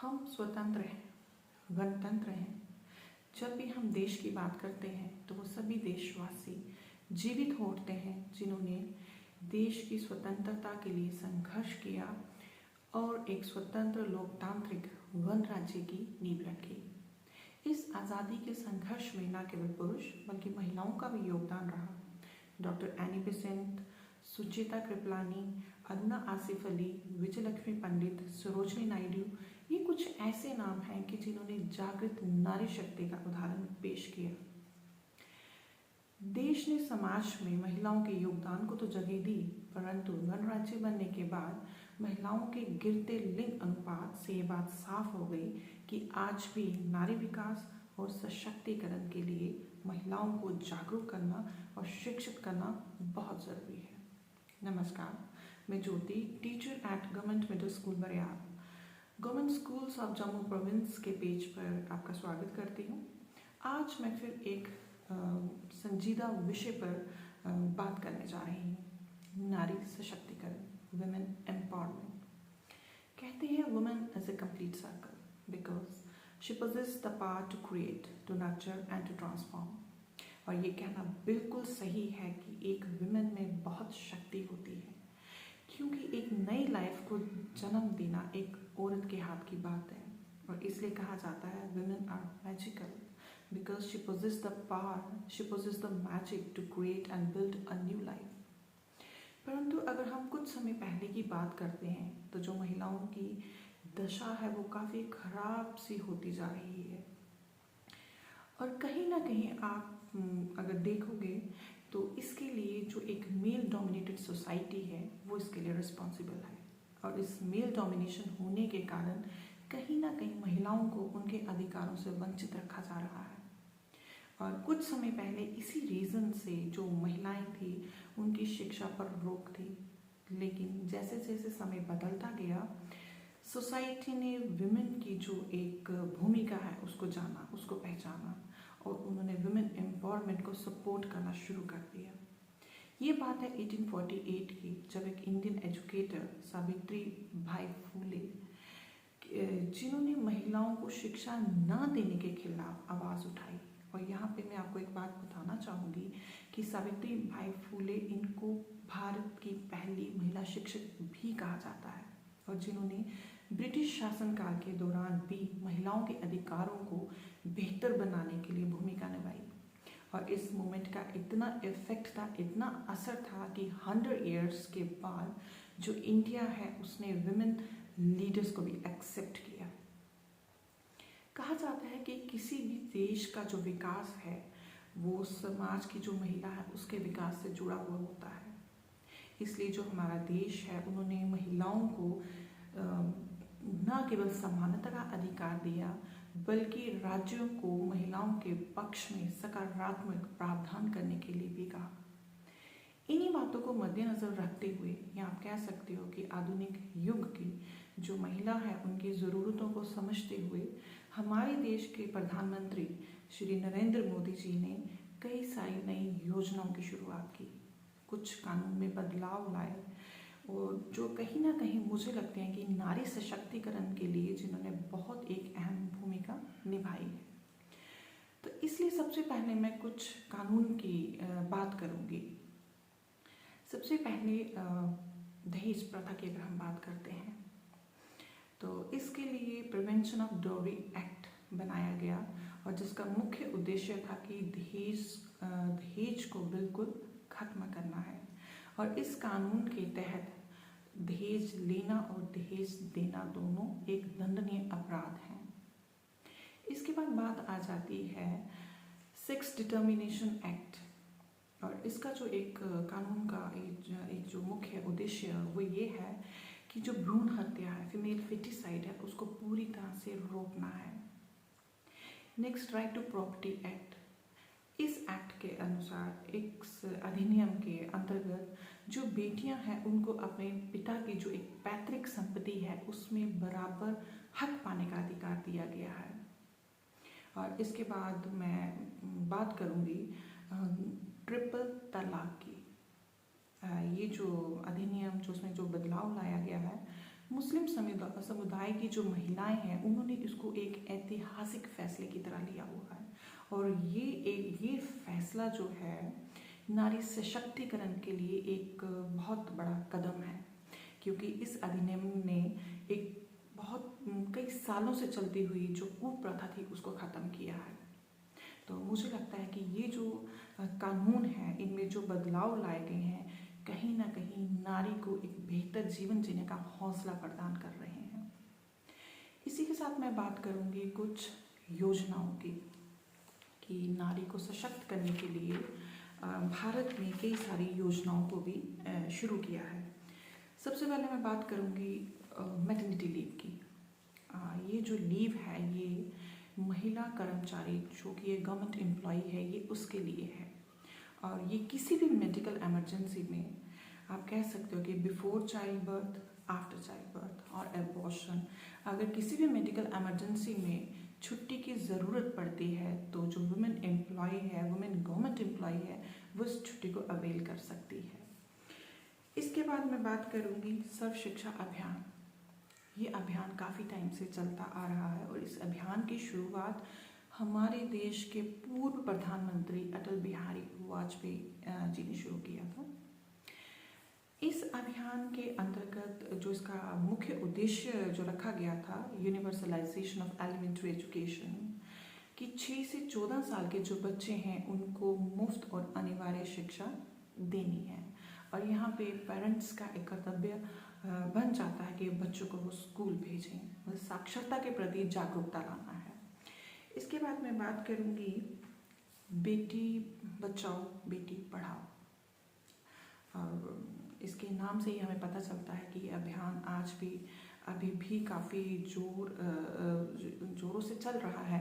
हम स्वतंत्र हैं, गणतंत्र हैं। जब भी हम देश की बात करते हैं तो वो सभी देशवासी जीवित होते हैं जिन्होंने देश की स्वतंत्रता के लिए संघर्ष किया और एक स्वतंत्र लोकतांत्रिक गणराज्य की नींव रखी। इस आज़ादी के संघर्ष में न केवल पुरुष बल्कि महिलाओं का भी योगदान रहा। Doctor Annie Besant, Sucheta Kripalani, Aruna Asaf Ali, Vijayalakshmi Pandit, Sarojini Naidu, ये कुछ ऐसे नाम हैं कि जिन्होंने जागृत नारी शक्ति का उदाहरण पेश किया। देश ने समाज में महिलाओं के योगदान को तो जगह दी, परंतु गणराज्य बनने के बाद महिलाओं के गिरते लिंग अनुपात से ये बात साफ हो गई कि आज भी नारी विकास और सशक्तिकरण के लिए महिलाओं को जागरूक करना और शिक्षित करना बहुत ज़रूरी है। नमस्कार, मैं Jyoti, teacher at government middle school Bariyar, government schools of Jammu province के पेज पर आपका स्वागत करती हूँ। आज मैं फिर एक संजीदा विषय पर बात करने जा रही हूँ, नारी सशक्तिकरण, वुमेन एम्पावरमेंट। कहते हैं women is a complete circle because she possesses the power to create, to nurture and to transform। और ये कहना बिल्कुल सही है कि एक विमेन में बहुत शक्ति होती है, क्योंकि एक नई लाइफ को जन्म देना एक औरत के हाथ की बात है। और इसलिए कहा जाता है women are magical because she possesses the power, she possesses the magic to create and build a new life। परंतु अगर हम कुछ समय पहले की बात करते हैं तो जो महिलाओं की दशा है वो काफ़ी खराब सी होती जा रही है। और कहीं ना कहीं आप अगर देखोगे तो इसके लिए जो एक मेल डोमिनेटेड सोसाइटी है वो इसके लिए रिस्पॉन्सिबल है। और इस मेल डोमिनेशन होने के कारण कहीं ना कहीं महिलाओं को उनके अधिकारों से वंचित रखा जा रहा है। और कुछ समय पहले इसी रीज़न से जो महिलाएं थी उनकी शिक्षा पर रोक थी, लेकिन जैसे जैसे समय बदलता गया सोसाइटी ने विमेन की जो एक भूमिका है उसको जाना, उसको पहचाना और उन्होंने विमेन एम्पावरमेंट को सपोर्ट करना शुरू कर दिया। ये बात है 1848 की, जब एक इंडियन एजुकेटर सावित्री बाई फुले, जिन्होंने महिलाओं को शिक्षा न देने के खिलाफ आवाज़ उठाई। और यहाँ पे मैं आपको एक बात बताना चाहूँगी कि सावित्री बाई फुले, इनको भारत की पहली महिला शिक्षक भी कहा जाता है और जिन्होंने ब्रिटिश शासनकाल के दौरान भी महिलाओं के अधिकारों को बेहतर बनाने के लिए भूमिका निभाई। और इस मूवमेंट का इतना इफेक्ट था, इतना असर था कि 100 ईयर्स के बाद जो इंडिया है उसने विमेन लीडर्स को भी एक्सेप्ट किया। कहा जाता है कि किसी भी देश का जो विकास है वो समाज की जो महिला है उसके विकास से जुड़ा हुआ होता है। इसलिए जो हमारा देश है उन्होंने महिलाओं को न केवल समानता का अधिकार दिया बल्कि राज्यों को महिलाओं के पक्ष में सकारात्मक प्रावधान करने के लिए भी कहा। इन्हीं बातों को मद्देनजर रखते हुए या आप कह सकते हो कि आधुनिक युग की जो महिला है उनकी ज़रूरतों को समझते हुए हमारे देश के प्रधानमंत्री श्री नरेंद्र मोदी जी ने कई सारी नई योजनाओं की शुरुआत की, कुछ कानून में बदलाव लाए और जो कहीं ना कहीं मुझे लगते हैं कि नारी सशक्तिकरण के लिए जिन्होंने बहुत एक अहम भूमिका निभाई है। तो इसलिए सबसे पहले मैं कुछ कानून की बात करूँगी। सबसे पहले दहेज प्रथा की अगर हम बात करते हैं तो इसके लिए प्रिवेंशन ऑफ डाउरी एक्ट बनाया गया और जिसका मुख्य उद्देश्य था कि दहेज को बिल्कुल खत्म करना है। और इस कानून के तहत दहेज लेना और दहेज देना दोनों एक दंडनीय अपराध हैं। इसके बाद बात आ जाती है सेक्स डिटर्मिनेशन एक्ट। और इसका जो एक कानून का एक जो मुख्य उद्देश्य वो ये है कि जो भ्रूण हत्या है, फीमेल फेटिसाइड है, उसको पूरी तरह से रोकना है। Next, right to property act. इस एक्ट के अनुसार इस अधिनियम के अंतर्गत जो बेटियां हैं उनको अपने पिता की जो एक पैतृक संपत्ति है उसमें बराबर हक पाने का अधिकार दिया गया है। और इसके बाद मैं बात करूंगी ट्रिपल तलाक की। ये जो अधिनियम जो उसमें जो बदलाव लाया गया है मुस्लिम समुदाय की जो महिलाएं हैं उन्होंने इसको एक ऐतिहासिक फैसले की तरह लिया हुआ है। और ये फैसला जो है नारी सशक्तिकरण के लिए एक बहुत बड़ा कदम है, क्योंकि इस अधिनियम ने एक बहुत कई सालों से चलती हुई जो कुप्रथा थी उसको ख़त्म किया है। तो मुझे लगता है कि ये जो कानून है इनमें जो बदलाव लाए गए हैं कहीं ना कहीं नारी को एक बेहतर जीवन जीने का हौसला प्रदान कर रहे हैं। इसी के साथ मैं बात करूंगी कुछ योजनाओं की कि नारी को सशक्त करने के लिए भारत में कई सारी योजनाओं को भी शुरू किया है। सबसे पहले मैं बात करूंगी मैटरनिटी लीव की। ये जो लीव है ये महिला कर्मचारी जो कि ये गवर्नमेंट एम्प्लॉय है ये उसके लिए है। और ये किसी भी मेडिकल इमरजेंसी में आप कह सकते हो कि before child birth, after child birth और एबॉर्शन, अगर किसी भी मेडिकल इमरजेंसी में छुट्टी की ज़रूरत पड़ती है तो जो वुमेन एम्प्लॉय है, वुमेन गवर्नमेंट एम्प्लॉय है, वो इस छुट्टी को अवेल कर सकती है। इसके बाद मैं बात करूँगी सर्व शिक्षा अभियान। ये अभियान काफ़ी टाइम से चलता आ रहा है और इस अभियान की शुरुआत हमारे देश के पूर्व प्रधानमंत्री अटल बिहारी वाजपेयी जी ने शुरू किया था। इस अभियान के अंतर्गत जो इसका मुख्य उद्देश्य जो रखा गया था, यूनिवर्सलाइजेशन ऑफ एलिमेंट्री एजुकेशन, कि 6 से 14 साल के जो बच्चे हैं उनको मुफ्त और अनिवार्य शिक्षा देनी है। और यहाँ पे पेरेंट्स का एक कर्तव्य बन जाता है कि बच्चों को वो स्कूल भेजें, मतलब साक्षरता के प्रति जागरूकता लाना है। इसके बाद मैं बात करूँगी बेटी बचाओ बेटी पढ़ाओ। और इसके नाम से ही हमें पता चलता है कि ये अभियान आज भी अभी भी काफ़ी जोरों से चल रहा है।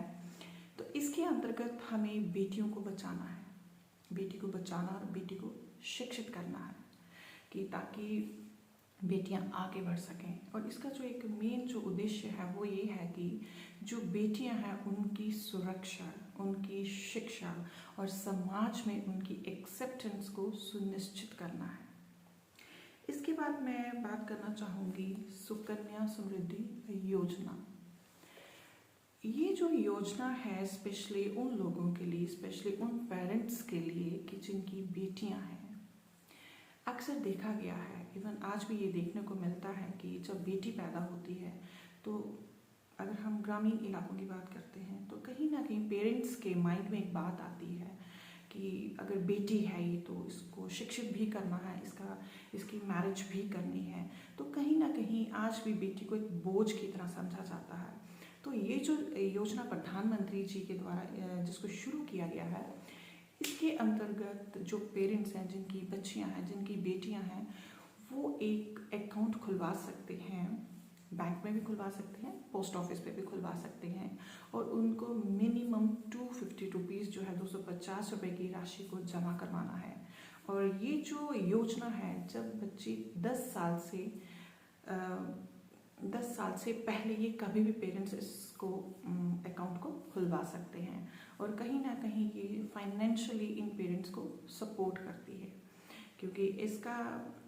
तो इसके अंतर्गत हमें बेटियों को बचाना है, बेटी को बचाना और बेटी को शिक्षित करना है कि ताकि बेटियां आगे बढ़ सकें। और इसका जो एक मेन जो उद्देश्य है वो ये है कि जो बेटियां हैं उनकी सुरक्षा, उनकी शिक्षा और समाज में उनकी एक्सेप्टेंस को सुनिश्चित करना है। इसके बाद मैं बात करना चाहूँगी सुकन्या समृद्धि योजना। ये जो योजना है स्पेशली उन लोगों के लिए, स्पेशली उन पेरेंट्स के लिए कि जिनकी बेटियां हैं। अक्सर देखा गया है, इवन आज भी ये देखने को मिलता है कि जब बेटी पैदा होती है तो अगर हम ग्रामीण इलाकों की बात करते हैं तो कहीं ना कहीं पेरेंट्स के माइंड में एक बात आती है कि अगर बेटी है ये तो इसको शिक्षित भी करना है, इसकी मैरिज भी करनी है। तो कहीं ना कहीं आज भी बेटी को एक बोझ की तरह समझा जाता है। तो ये जो योजना प्रधानमंत्री जी के द्वारा जिसको शुरू किया गया है, इसके अंतर्गत जो पेरेंट्स हैं, जिनकी बच्चियां हैं, जिनकी बेटियां हैं, वो एक अकाउंट खुलवा सकते हैं, बैंक में भी खुलवा सकते हैं, पोस्ट ऑफिस पे भी खुलवा सकते हैं। और उनको मिनिमम 250 रुपीज़ जो है 250 रुपये की राशि को जमा करवाना है। और ये जो योजना है जब बच्ची 10 साल से पहले ये कभी भी पेरेंट्स इसको अकाउंट को खुलवा सकते हैं। और कहीं ना कहीं ये फाइनेंशियली इन पेरेंट्स को सपोर्ट करती है, क्योंकि इसका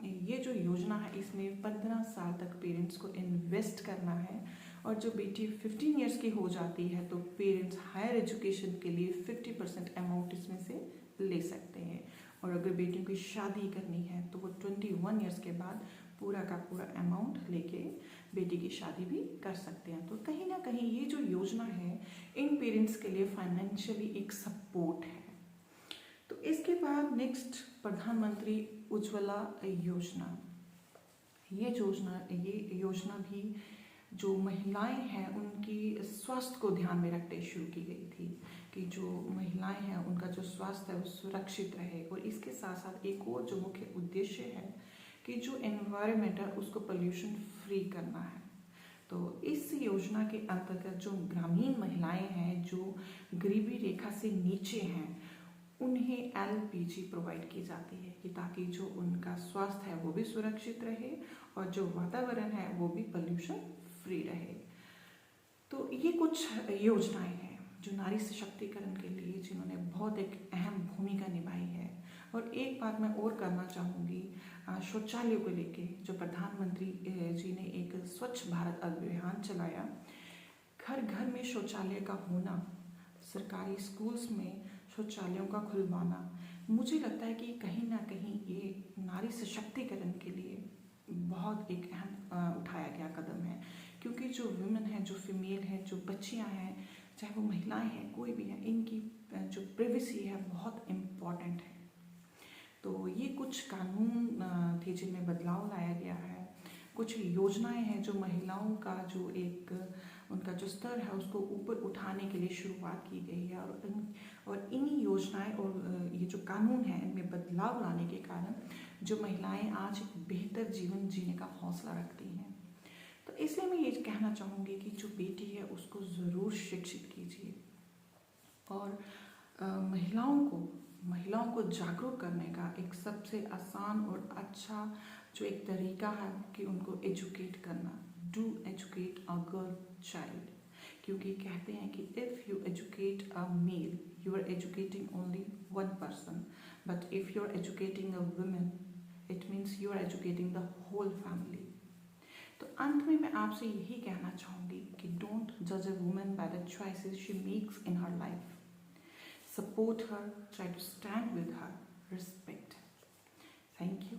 ये जो योजना है इसमें 15 साल तक पेरेंट्स को इन्वेस्ट करना है। और जो बेटी 15 इयर्स की हो जाती है तो पेरेंट्स हायर एजुकेशन के लिए 50% अमाउंट इसमें से ले सकते हैं। और अगर बेटियों की शादी करनी है तो वो 21 इयर्स के बाद पूरा का पूरा अमाउंट लेके बेटी की शादी भी कर सकते हैं। तो कहीं ना कहीं ये जो योजना है इन पेरेंट्स के लिए फाइनेंशियली एक सपोर्ट है। तो इसके बाद नेक्स्ट प्रधानमंत्री उज्ज्वला योजना। ये योजना भी जो महिलाएं हैं उनकी स्वास्थ्य को ध्यान में रखते शुरू की गई थी कि जो महिलाएं हैं उनका जो स्वास्थ्य है वो सुरक्षित रहे। और इसके साथ साथ एक और जो मुख्य उद्देश्य है कि जो एनवायरनमेंट है उसको पोल्यूशन फ्री करना है। तो इस योजना के अंतर्गत जो ग्रामीण महिलाएं हैं जो गरीबी रेखा से नीचे हैं उन्हें LPG प्रोवाइड की जाती है कि ताकि जो उनका स्वास्थ्य है वो भी सुरक्षित रहे और जो वातावरण है वो भी पोल्यूशन फ्री रहे। तो ये कुछ योजनाएं हैं जो नारी सशक्तिकरण के लिए जिन्होंने बहुत एक अहम भूमिका निभाई है। और एक बात मैं और करना चाहूँगी शौचालयों को लेके, जो प्रधानमंत्री जी ने एक स्वच्छ भारत अभियान चलाया, घर घर में शौचालय का होना, सरकारी स्कूल्स में शौचालयों का खुलवाना, मुझे लगता है कि कहीं ना कहीं ये नारी सशक्तिकरण के लिए बहुत एक अहम उठाया गया कदम है। क्योंकि जो वुमेन है, जो फीमेल है, जो बच्चियां हैं, चाहे वो महिलाएं हैं, कोई भी है, इनकी जो प्रिवेसी है बहुत इम्पॉर्टेंट है। तो ये कुछ कानून थे जिनमें बदलाव लाया गया है, कुछ योजनाएं हैं जो महिलाओं का जो एक उनका जो स्तर है उसको ऊपर उठाने के लिए शुरुआत की गई है। और इन्हीं योजनाएं और ये जो कानून है इनमें बदलाव लाने के कारण जो महिलाएं आज एक बेहतर जीवन जीने का हौसला रखती हैं। तो इसलिए मैं ये कहना चाहूँगी कि जो बेटी है उसको ज़रूर शिक्षित कीजिए, और महिलाओं को जागरूक करने का एक सबसे आसान और अच्छा जो एक तरीका है कि उनको एजुकेट करना। Do educate a girl child, क्योंकि कहते हैं कि if you educate a male you are educating only one person, but if you are educating a women it means you are educating the whole family. तो अंत में मैं आपसे यही कहना चाहूँगी कि डोंट जज a woman by the choices she makes in her life. Support her, try to stand with her, respect. Thank you.